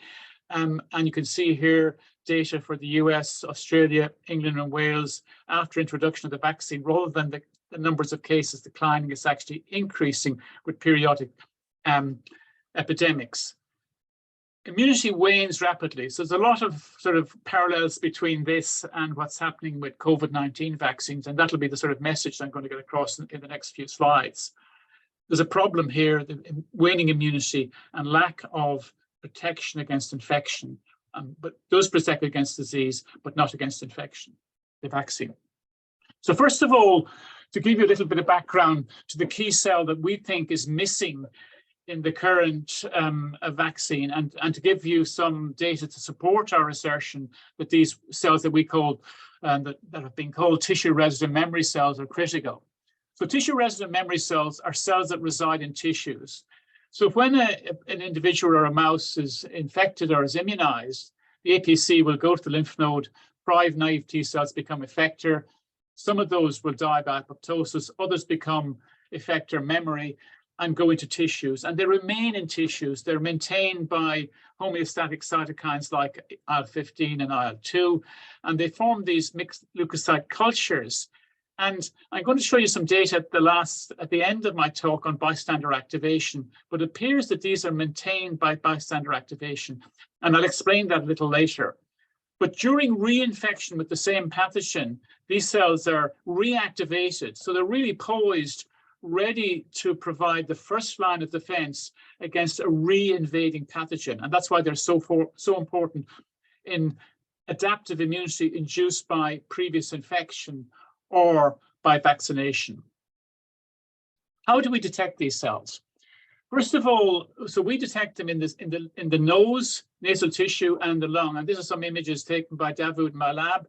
Speaker 2: And you can see here data for the US, Australia, England, and Wales after introduction of the vaccine. Rather than the numbers of cases declining, it's actually increasing with periodic epidemics. Immunity wanes rapidly. So there's a lot of sort of parallels between this and what's happening with COVID-19 vaccines. And that'll be the sort of message I'm going to get across in the next few slides. There's a problem here, the waning immunity and lack of protection against infection. But does protect against disease, but not against infection, the vaccine. So first of all, to give you a little bit of background to the key cell that we think is missing in the current vaccine, and to give you some data to support our assertion that these cells that we call, that have been called tissue-resident memory cells are critical. So tissue-resident memory cells are cells that reside in tissues. So when an individual or a mouse is infected or is immunized, the APC will go to the lymph node, 5 naive T cells become effector. Some of those will die by apoptosis, others become effector memory and go into tissues, and they remain in tissues. They're maintained by homeostatic cytokines like IL-15 and IL-2, and they form these mixed leukocyte cultures. And I'm going to show you some data at the end of my talk on bystander activation, but it appears that these are maintained by bystander activation, and I'll explain that a little later. But during reinfection with the same pathogen, these cells are reactivated, so they're really poised, ready to provide the first line of defense against a re-invading pathogen. And that's why they're so important in adaptive immunity induced by previous infection or by vaccination. How do we detect these cells? First of all, so we detect them in the nose, nasal tissue, and the lung. And these are some images taken by Dawood in my lab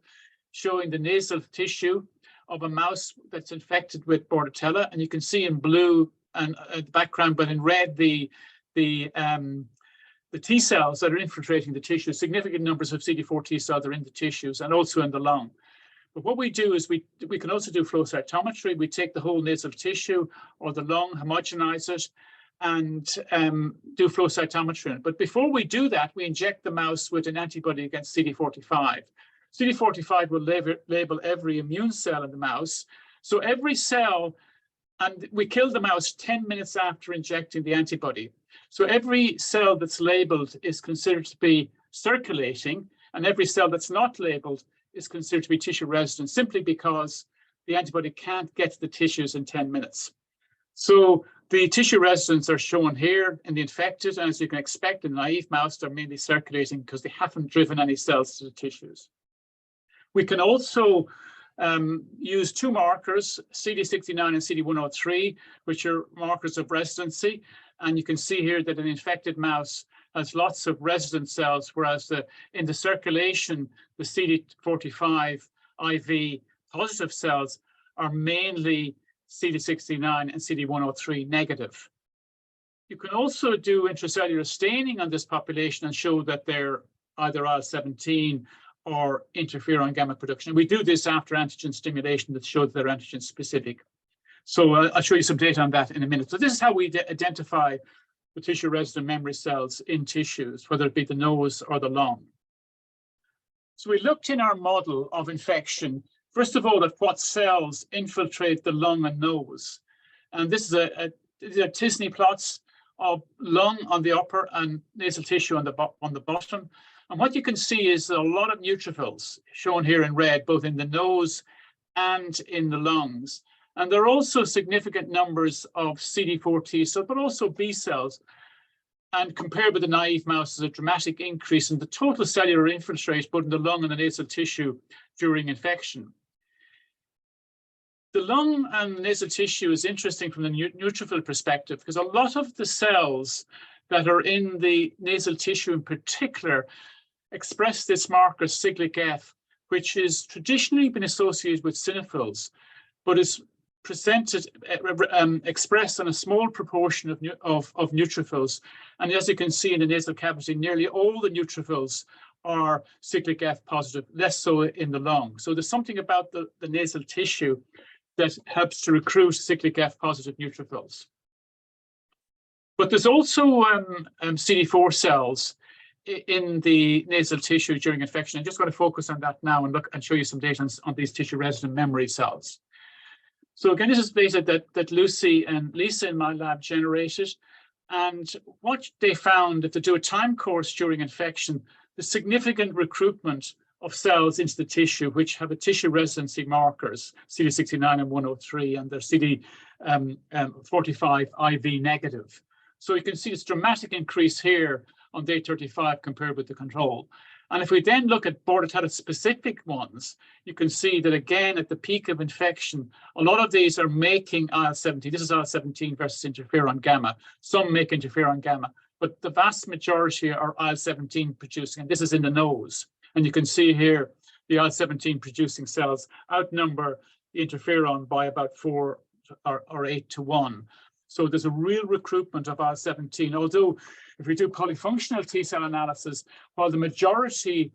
Speaker 2: showing the nasal tissue of a mouse that's infected with Bordetella, and you can see in blue and the background, but in red the T cells that are infiltrating the tissue. Significant numbers of CD4 T cells are in the tissues and also in the lung. But what we do is we can also do flow cytometry. We take the whole nasal tissue or the lung, homogenize it, and do flow cytometry in it. But before we do that, we inject the mouse with an antibody against CD45. CD45 will label every immune cell in the mouse. So every cell, and we kill the mouse 10 minutes after injecting the antibody. So every cell that's labeled is considered to be circulating, and every cell that's not labeled is considered to be tissue resident, simply because the antibody can't get to the tissues in 10 minutes. So the tissue residents are shown here in the infected, and as you can expect, in naive mouse, they're mainly circulating because they haven't driven any cells to the tissues. We can also use two markers, CD69 and CD103, which are markers of residency. And you can see here that an infected mouse has lots of resident cells, whereas in the circulation, the CD45 IV positive cells are mainly CD69 and CD103 negative. You can also do intracellular staining on this population and show that they're either IL-17 or interferon gamma production. We do this after antigen stimulation that shows they're antigen specific. So I'll show you some data on that in a minute. So this is how we identify the tissue resident memory cells in tissues, whether it be the nose or the lung. So we looked in our model of infection, first of all, at what cells infiltrate the lung and nose. And this is a Tisney plots of lung on the upper and nasal tissue on the bottom. And what you can see is a lot of neutrophils shown here in red, both in the nose and in the lungs. And there are also significant numbers of CD4 T cells, but also B cells. And compared with the naive mouse, there's a dramatic increase in the total cellular infiltrate, both in the lung and the nasal tissue during infection. The lung and nasal tissue is interesting from the neutrophil perspective, because a lot of the cells that are in the nasal tissue in particular express this marker cyclic F, which has traditionally been associated with eosinophils, but is presented, expressed on a small proportion of neutrophils. And as you can see in the nasal cavity, nearly all the neutrophils are cyclic F positive, less so in the lung. So there's something about the nasal tissue that helps to recruit cyclic F positive neutrophils. But there's also CD4 cells in the nasal tissue during infection. I'm just going to focus on that now and look and show you some data on these tissue resident memory cells. So again, this is data that Lucy and Lisa in my lab generated. And what they found, if they do a time course during infection, the significant recruitment of cells into the tissue, which have a tissue residency markers, CD69 and 103, and they're CD45 IV negative. So you can see this dramatic increase here on day 35 compared with the control. And if we then look at Bordetella specific ones, you can see that again, at the peak of infection, a lot of these are making IL-17. This is IL-17 versus interferon gamma. Some make interferon gamma, but the vast majority are IL-17 producing, and this is in the nose. And you can see here, the IL-17 producing cells outnumber the interferon by about 4 or 8 to 1. So there's a real recruitment of IL-17, although if we do polyfunctional T cell analysis, while the majority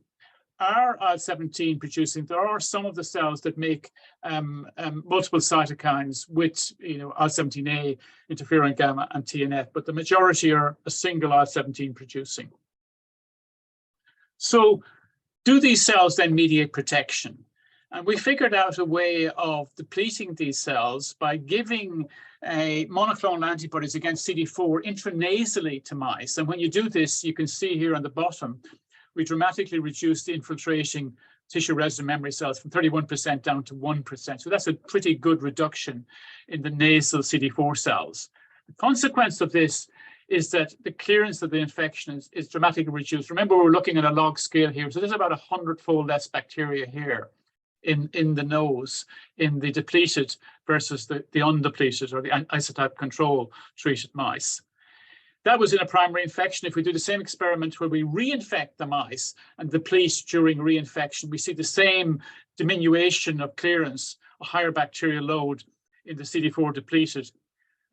Speaker 2: are IL-17 producing, there are some of the cells that make multiple cytokines with IL-17A, interferon gamma, and TNF, but the majority are a single IL-17 producing. So do these cells then mediate protection? And we figured out a way of depleting these cells by giving monoclonal antibodies against CD4 intranasally to mice. And when you do this, you can see here on the bottom, we dramatically reduce the infiltrating tissue resident memory cells from 31% down to 1%. So that's a pretty good reduction in the nasal CD4 cells. The consequence of this is that the clearance of the infection is dramatically reduced. Remember, we're looking at a log scale here. So there's about 100-fold less bacteria here in the nose, in the depleted versus the undepleted or the isotype control treated mice. That was in a primary infection. If we do the same experiment where we reinfect the mice and deplete during reinfection, we see the same diminution of clearance, a higher bacterial load in the CD4 depleted.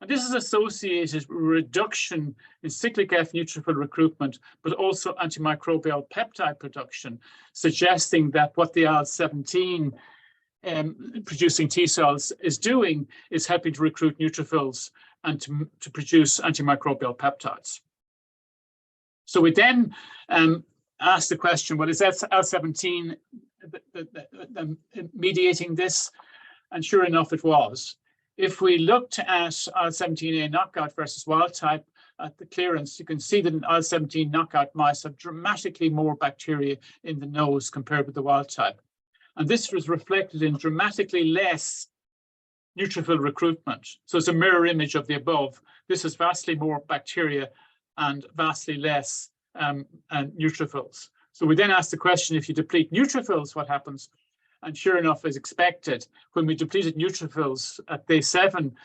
Speaker 2: And this is associated with reduction in cyclic F neutrophil recruitment, but also antimicrobial peptide production, suggesting that what the IL-17 producing T cells is doing is helping to recruit neutrophils and to produce antimicrobial peptides. So we then asked the question, well, is that IL-17 mediating this? And sure enough, it was. If we looked at IL-17A knockout versus wild type at the clearance, you can see that in IL-17 knockout mice have dramatically more bacteria in the nose compared with the wild type. And this was reflected in dramatically less neutrophil recruitment. So it's a mirror image of the above. This is vastly more bacteria and vastly less neutrophils. So we then asked the question, if you deplete neutrophils, what happens? And sure enough, as expected, when we depleted neutrophils at day 7,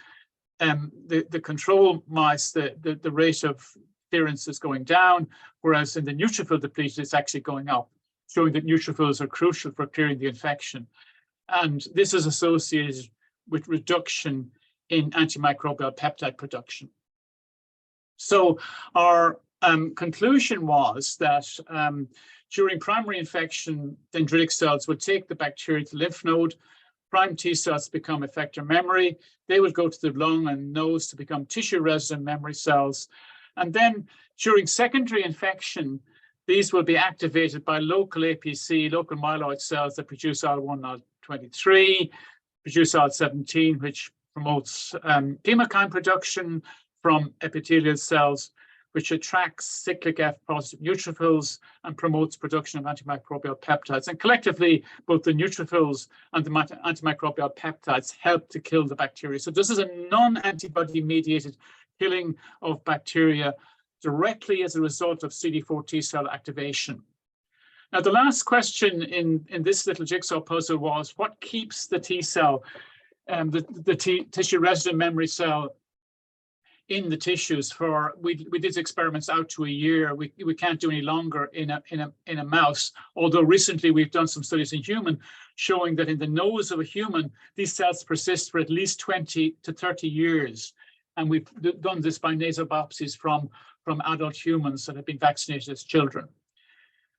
Speaker 2: the control mice, the rate of clearance is going down, whereas in the neutrophil depleted, it's actually going up, showing that neutrophils are crucial for clearing the infection. And this is associated with reduction in antimicrobial peptide production. So our conclusion was that during primary infection, dendritic cells would take the bacteria to the lymph node, prime T cells become effector memory, they will go to the lung and nose to become tissue-resident memory cells. And then during secondary infection, these will be activated by local APC, local myeloid cells that produce IL-1, IL-23, produce IL-17, which promotes chemokine production from epithelial cells, which attracts cyclic F-positive neutrophils and promotes production of antimicrobial peptides. And collectively, both the neutrophils and the antimicrobial peptides help to kill the bacteria. So this is a non-antibody mediated killing of bacteria directly as a result of CD4 T cell activation. Now, the last question in this little jigsaw puzzle was, what keeps the T cell, the tissue resident memory cell in the tissues for, we did experiments out to a year. We can't do any longer in a mouse, although recently we've done some studies in human showing that in the nose of a human, these cells persist for at least 20 to 30 years. And we've done this by nasal biopsies from adult humans that have been vaccinated as children.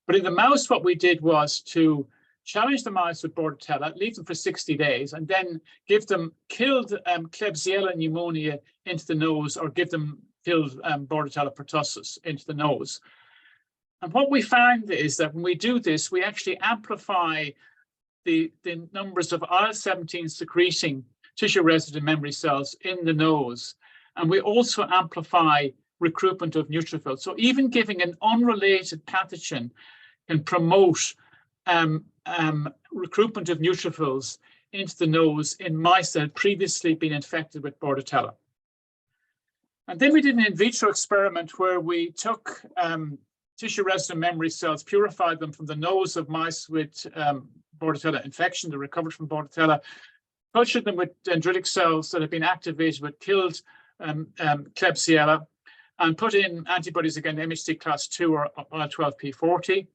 Speaker 2: But in the mouse, what we did was to challenge the mice with Bordetella, leave them for 60 days, and then give them killed Klebsiella pneumonia into the nose, or give them killed Bordetella Pertussis into the nose. And what we find is that when we do this, we actually amplify the numbers of IL-17 secreting tissue-resident memory cells in the nose. And we also amplify recruitment of neutrophils. So even giving an unrelated pathogen can promote recruitment of neutrophils into the nose in mice that had previously been infected with Bordetella. And then we did an in vitro experiment where we took tissue-resident memory cells, purified them from the nose of mice with Bordetella infection that recovered from Bordetella, cultured them with dendritic cells that had been activated with killed Klebsiella, and put in antibodies against MHC class 2 or IL-12P40.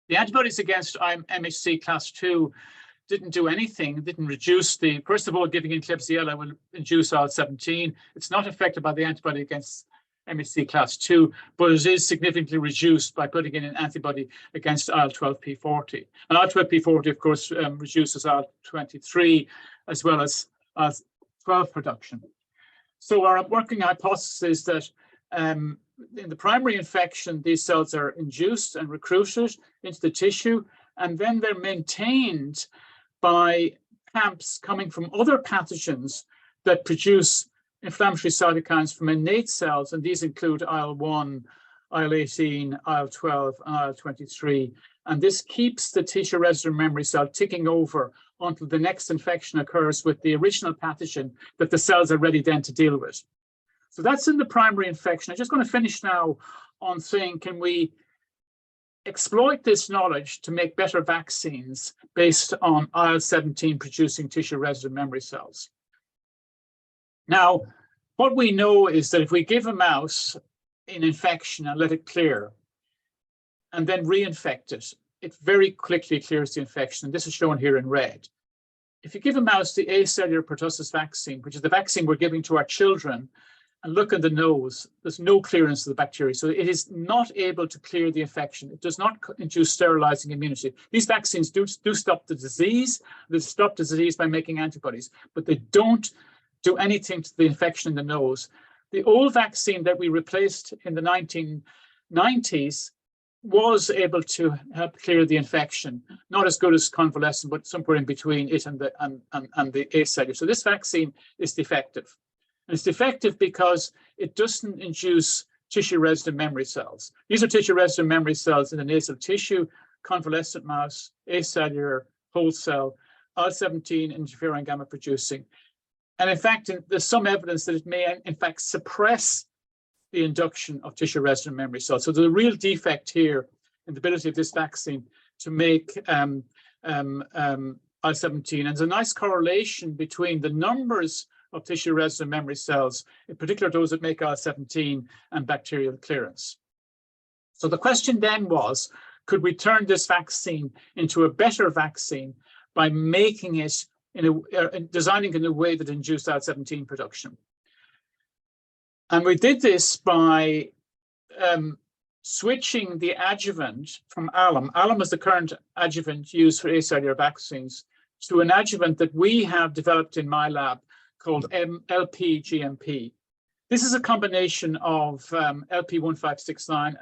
Speaker 2: The antibodies against MHC class 2 didn't do anything, didn't reduce the, first of all, giving in Klebsiella will induce IL-17. It's not affected by the antibody against MHC class 2, but it is significantly reduced by putting in an antibody against IL-12P40. And IL-12P40, of course, reduces IL-23 as well as IL-12 production. So our working hypothesis is that in the primary infection, these cells are induced and recruited into the tissue, and then they're maintained by camps coming from other pathogens that produce inflammatory cytokines from innate cells, and these include IL-1, IL-18, IL-12, and IL-23. And this keeps the tissue resident memory cell ticking over until the next infection occurs with the original pathogen that the cells are ready then to deal with. So that's in the primary infection. I'm just going to finish now on saying, can we exploit this knowledge to make better vaccines based on IL-17 producing tissue resident memory cells? Now, what we know is that if we give a mouse an infection and let it clear, and then reinfect it, it very quickly clears the infection. And this is shown here in red. If you give a mouse the acellular pertussis vaccine, which is the vaccine we're giving to our children, and look in the nose, there's no clearance of the bacteria. So it is not able to clear the infection. It does not induce sterilizing immunity. These vaccines do stop the disease. They stop the disease by making antibodies, but they don't do anything to the infection in the nose. The old vaccine that we replaced in the 1990s was able to help clear the infection. Not as good as convalescent, but somewhere in between it and the acellular. So this vaccine is defective. And it's defective because it doesn't induce tissue-resident memory cells. These are tissue-resident memory cells in the nasal tissue, convalescent mouse, acellular, whole cell, IL-17 interferon gamma producing. And in fact, there's some evidence that it may in fact suppress the induction of tissue-resident memory cells. So there's a real defect here in the ability of this vaccine to make IL-17. And there's a nice correlation between the numbers of tissue-resident memory cells, in particular those that make IL-17, and bacterial clearance. So the question then was, could we turn this vaccine into a better vaccine by making it designing it in a way that induced IL-17 production? And we did this by switching the adjuvant from alum. Alum is the current adjuvant used for acellular vaccines, to an adjuvant that we have developed in my lab called LP-GMP. This is a combination of LP-1569,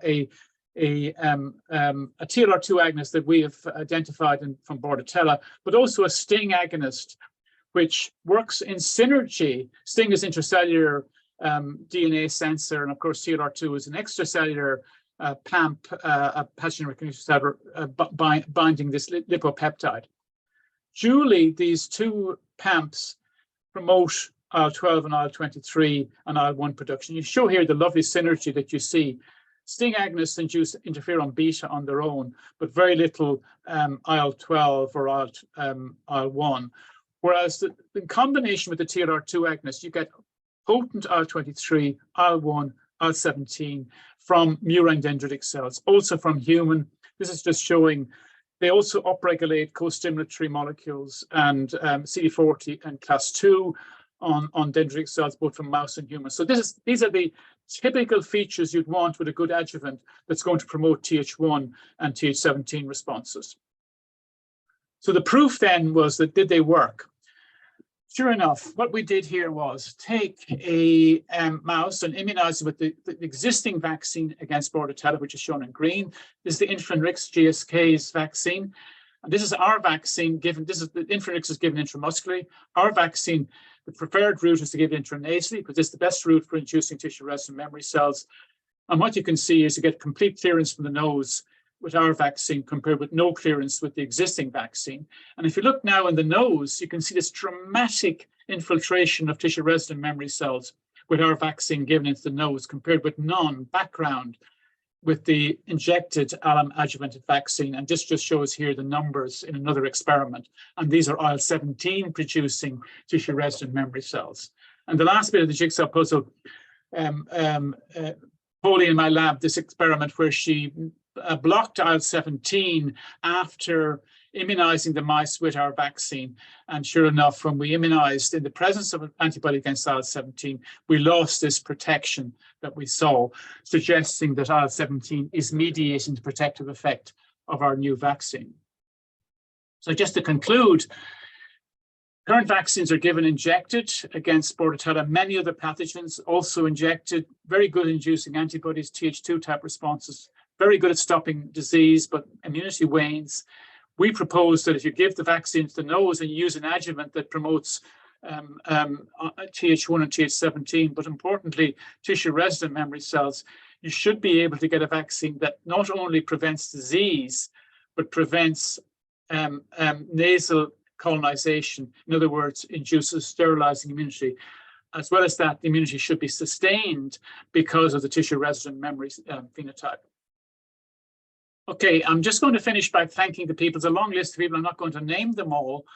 Speaker 2: a TLR2 agonist that we have identified from Bordetella, but also a STING agonist, which works in synergy. STING is intracellular DNA sensor, and of course TLR2 is an extracellular PAMP, pathogen recognition cell, binding this lipopeptide. Dually, these two PAMPs promote IL-12 and IL-23 and IL-1 production. You show here the lovely synergy that you see. STING agonists induce interferon beta on their own, but very little IL-12 or IL-1. Whereas in combination with the TLR2 agonist, you get potent IL-23, IL-1, IL-17 from murine dendritic cells, also from human. This is just showing they also upregulate co-stimulatory molecules and CD4 T and class 2 on dendritic cells, both from mouse and human. So these are the typical features you'd want with a good adjuvant that's going to promote Th1 and Th17 responses. So the proof then was that, did they work? Sure enough, what we did here was take a mouse and immunize it with the existing vaccine against Bordetella, which is shown in green. This is the Influenrix GSK's vaccine. And this is our vaccine given, the Influenrix is given intramuscularly. Our vaccine, the preferred route is to give it intranasally, because it's the best route for inducing tissue-resident memory cells. And what you can see is you get complete clearance from the nose with our vaccine compared with no clearance with the existing vaccine. And if you look now in the nose, you can see this dramatic infiltration of tissue-resident memory cells with our vaccine given into the nose compared with none background with the injected alum adjuvanted vaccine. And this just shows here the numbers in another experiment. And these are IL-17 producing tissue-resident memory cells. And the last bit of the jigsaw puzzle, Polly in my lab, this experiment where she blocked IL-17 after immunizing the mice with our vaccine. And sure enough, when we immunized in the presence of an antibody against IL-17, we lost this protection that we saw, suggesting that IL-17 is mediating the protective effect of our new vaccine. So just to conclude, current vaccines are given injected against Bordetella. Many other pathogens also injected, very good inducing antibodies, Th2 type responses, very good at stopping disease, but immunity wanes. We propose that if you give the vaccine to the nose and you use an adjuvant that promotes Th1 and Th17, but importantly, tissue-resident memory cells, you should be able to get a vaccine that not only prevents disease, but prevents nasal colonization. In other words, induces sterilizing immunity. As well as that, the immunity should be sustained because of the tissue-resident memory phenotype. Okay, I'm just going to finish by thanking the people. It's a long list of people. I'm not going to name them all,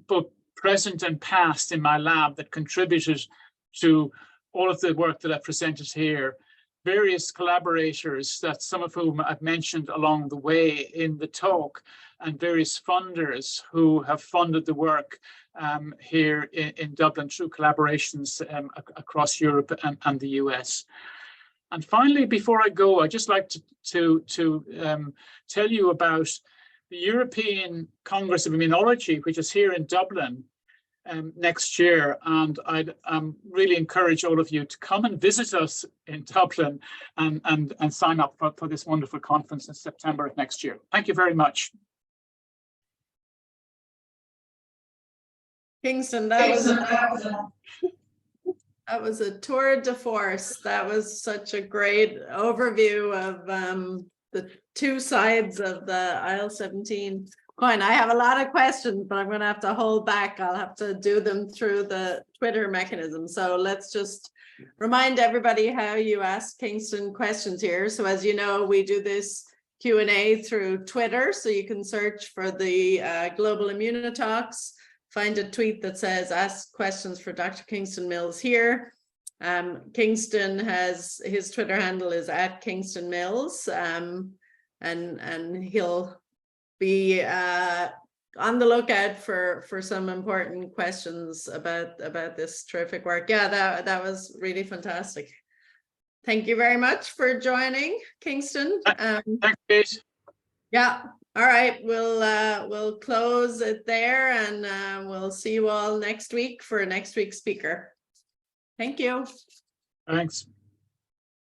Speaker 2: but present and past in my lab that contributed to all of the work that I've presented here. Various collaborators, that some of whom I've mentioned along the way in the talk, and various funders who have funded the work here in Dublin through collaborations across Europe and the US. And finally, before I go, I'd just like to tell you about the European Congress of Immunology, which is here in Dublin. next year, and I'd really encourage all of you to come and visit us in Dublin and sign up for this wonderful conference in September of next year. Thank you very much.
Speaker 1: Kingston, that was a tour de force. That was such a great overview of the two sides of the IL-17 coin. I have a lot of questions, but I'm going to have to hold back. I'll have to do them through the Twitter mechanism. So let's just remind everybody how you ask Kingston questions here. So as you know, we do this Q&A through Twitter. So you can search for the Global Immunotalks, find a tweet that says ask questions for Dr. Kingston Mills here. Kingston has, his Twitter handle is @Kingston Mills, and he'll be on the lookout for some important questions about this terrific work. Yeah, that was really fantastic. Thank you very much for joining, Kingston.
Speaker 2: Thanks, Kate.
Speaker 1: Yeah. All right, we'll close it there, and we'll see you all next week for next week's speaker. Thank you.
Speaker 2: Thanks.